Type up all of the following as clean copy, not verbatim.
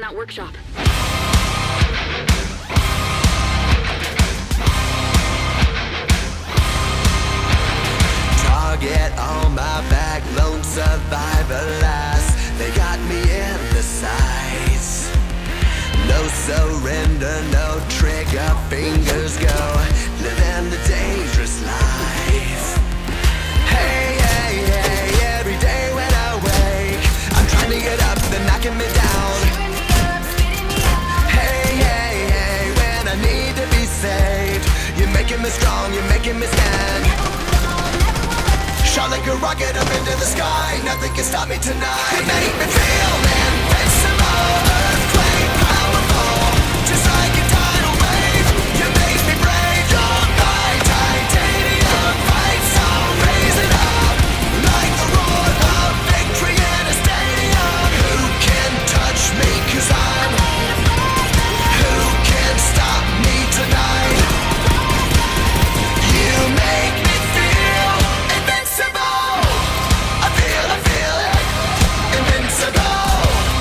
that workshop. Target on my back, lone survivor last. They got me in the sights. No surrender, no trigger, fingers go. Living the dangerous life. Hey, hey, hey, every day when I wake, I'm trying to get up, they're knocking me down. Hey, hey, hey, when I need to be saved, you're making me strong, you're making me stand. Shot like a rocket up into the sky, nothing can stop me tonight. You make me feel invincible, earthquake powerful, just like a tidal wave. You make me brave, you're my titanium fight song. Raise it up, like the roar of victory in a stadium. Who can touch me, 'cause I'm who can stop me tonight? You make me feel invincible. I feel it, invincible.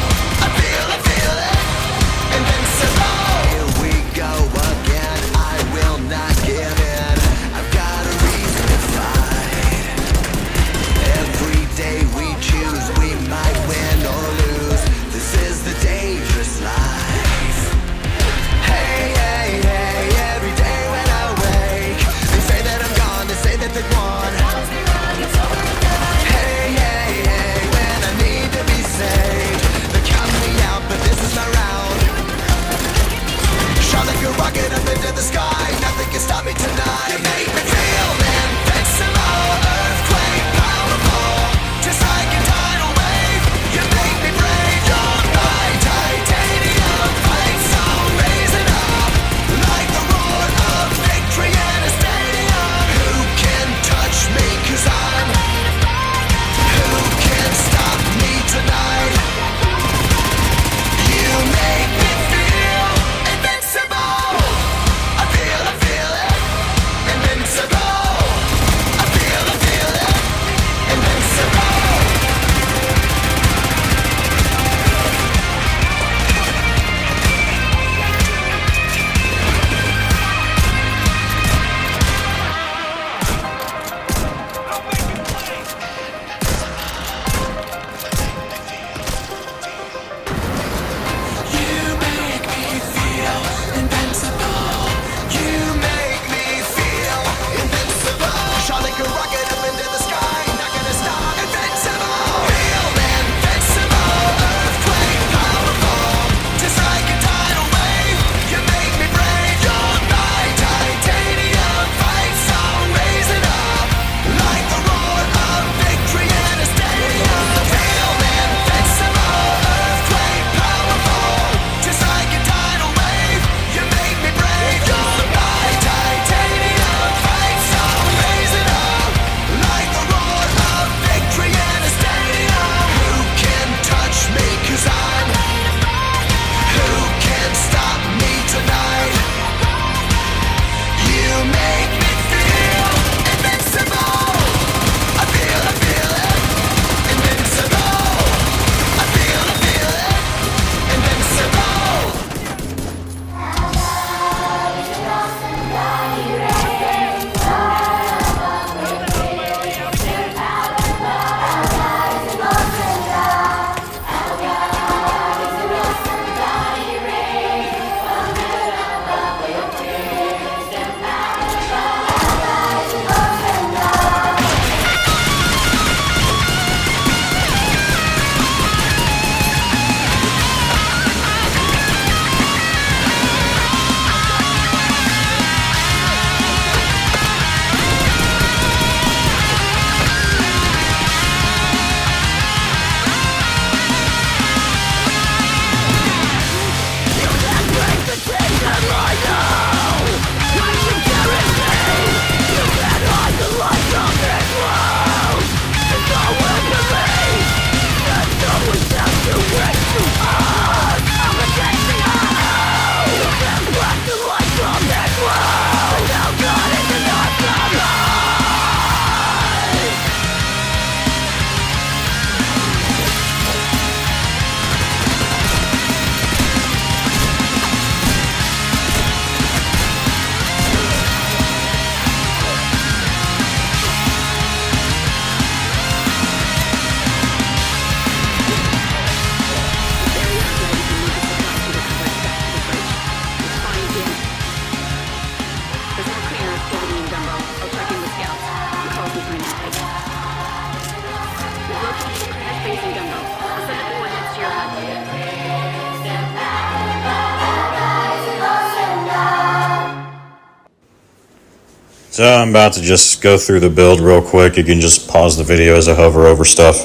So I'm about to just go through the build real quick. You can just pause the video as I hover over stuff.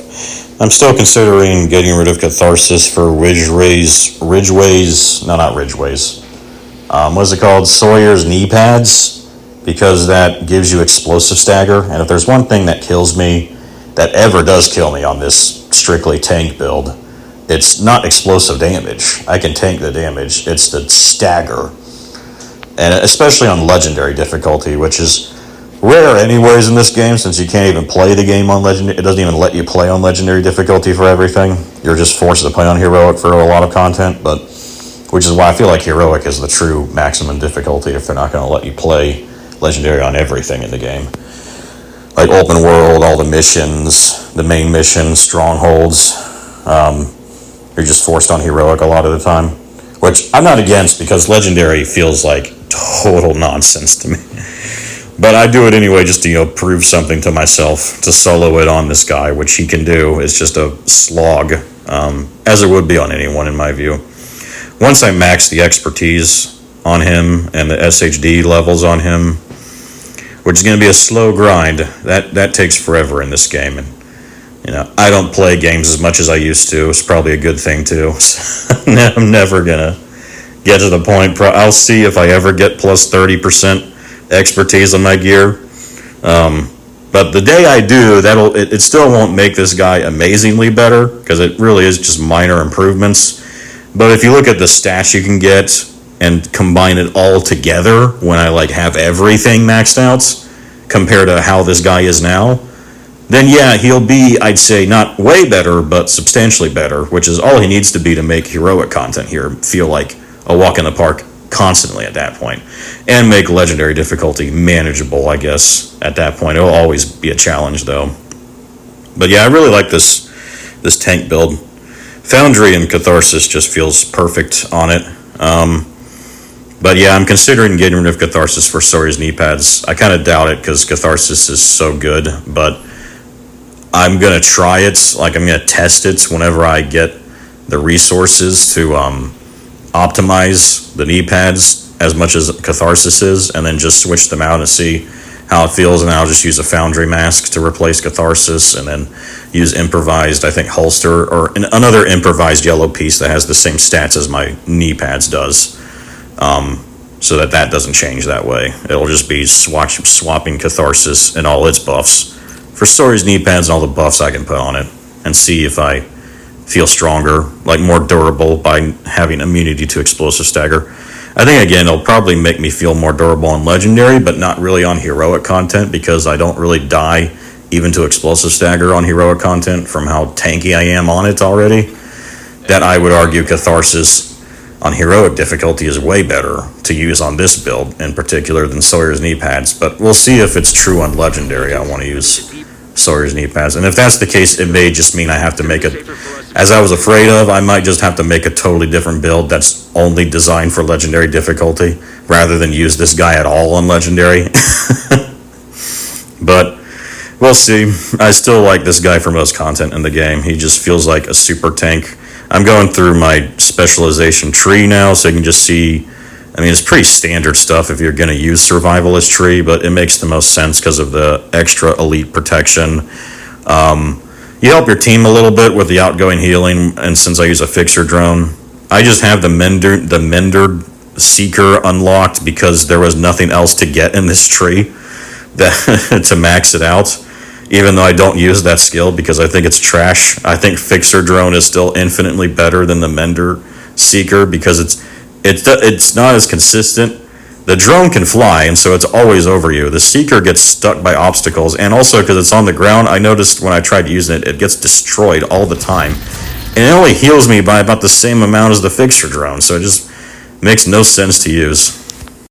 I'm still considering getting rid of Catharsis for Ridgeways. What is it called? Sawyer's knee pads, because that gives you explosive stagger. And if there's one thing that kills me, that ever does kill me on this strictly tank build, it's not explosive damage. I can tank the damage. It's the stagger. And especially on legendary difficulty, which is rare anyways in this game, since you can't even play the game on legendary. It doesn't even let you play on legendary difficulty for everything. You're just forced to play on heroic for a lot of content, but which is why I feel like heroic is the true maximum difficulty if they're not going to let you play legendary on everything in the game. Like open world, all the missions, the main missions, strongholds, you're just forced on heroic a lot of the time, which I'm not against because legendary feels like total nonsense to me. But I do it anyway just to, prove something to myself, to solo it on this guy, which he can do. It's just a slog, as it would be on anyone in my view. Once I max the expertise on him and the SHD levels on him, which is going to be a slow grind, that takes forever in this game. And I don't play games as much as I used to. It's probably a good thing too. I'm never gonna get to the point. I'll see if I ever get plus 30% expertise on my gear. But the day I do, it still won't make this guy amazingly better, because it really is just minor improvements. But if you look at the stats you can get and combine it all together when I have everything maxed out compared to how this guy is now, then yeah, he'll be, I'd say, not way better, but substantially better, which is all he needs to be to make heroic content here feel like a walk in the park constantly at that point, and make legendary difficulty manageable, I guess, at that point. It'll always be a challenge, though. But yeah, I really like this tank build. Foundry and Catharsis just feels perfect on it. But yeah, I'm considering getting rid of Catharsis for Sawyer's knee pads. I kind of doubt it because Catharsis is so good, but I'm going to try it. I'm going to test it whenever I get the resources to optimize the knee pads as much as Catharsis is, and then just switch them out and see how it feels. And I'll just use a Foundry mask to replace Catharsis, and then use improvised, I think, holster, or another improvised yellow piece that has the same stats as my knee pads does, so that doesn't change that way. It'll just be swapping Catharsis and all its buffs for Sawyer's knee pads and all the buffs I can put on it, and see if I feel stronger, more durable by having immunity to explosive stagger. I think, again, it'll probably make me feel more durable on legendary, but not really on heroic content, because I don't really die even to explosive stagger on heroic content from how tanky I am on it already. That I would argue Catharsis on heroic difficulty is way better to use on this build in particular than Sawyer's knee pads, but we'll see if it's true on legendary. I want to use Sawyer's knee pads, and if that's the case, it may just mean I have to make it, as I was afraid of, I might just have to make a totally different build that's only designed for legendary difficulty rather than use this guy at all on legendary. But we'll see. I still like this guy for most content in the game. He just feels like a super tank. I'm going through my specialization tree now, so you can just see, it's pretty standard stuff if you're going to use survivalist tree, but it makes the most sense because of the extra elite protection. You help your team a little bit with the outgoing healing, and since I use a fixer drone, I just have the Mender Seeker unlocked because there was nothing else to get in this tree to max it out, even though I don't use that skill because I think it's trash. I think fixer drone is still infinitely better than the Mender Seeker because it's not as consistent. The drone can fly, and so it's always over you. The Seeker gets stuck by obstacles, and also because it's on the ground, I noticed when I tried using it, it gets destroyed all the time. And it only heals me by about the same amount as the fixture drone, so it just makes no sense to use.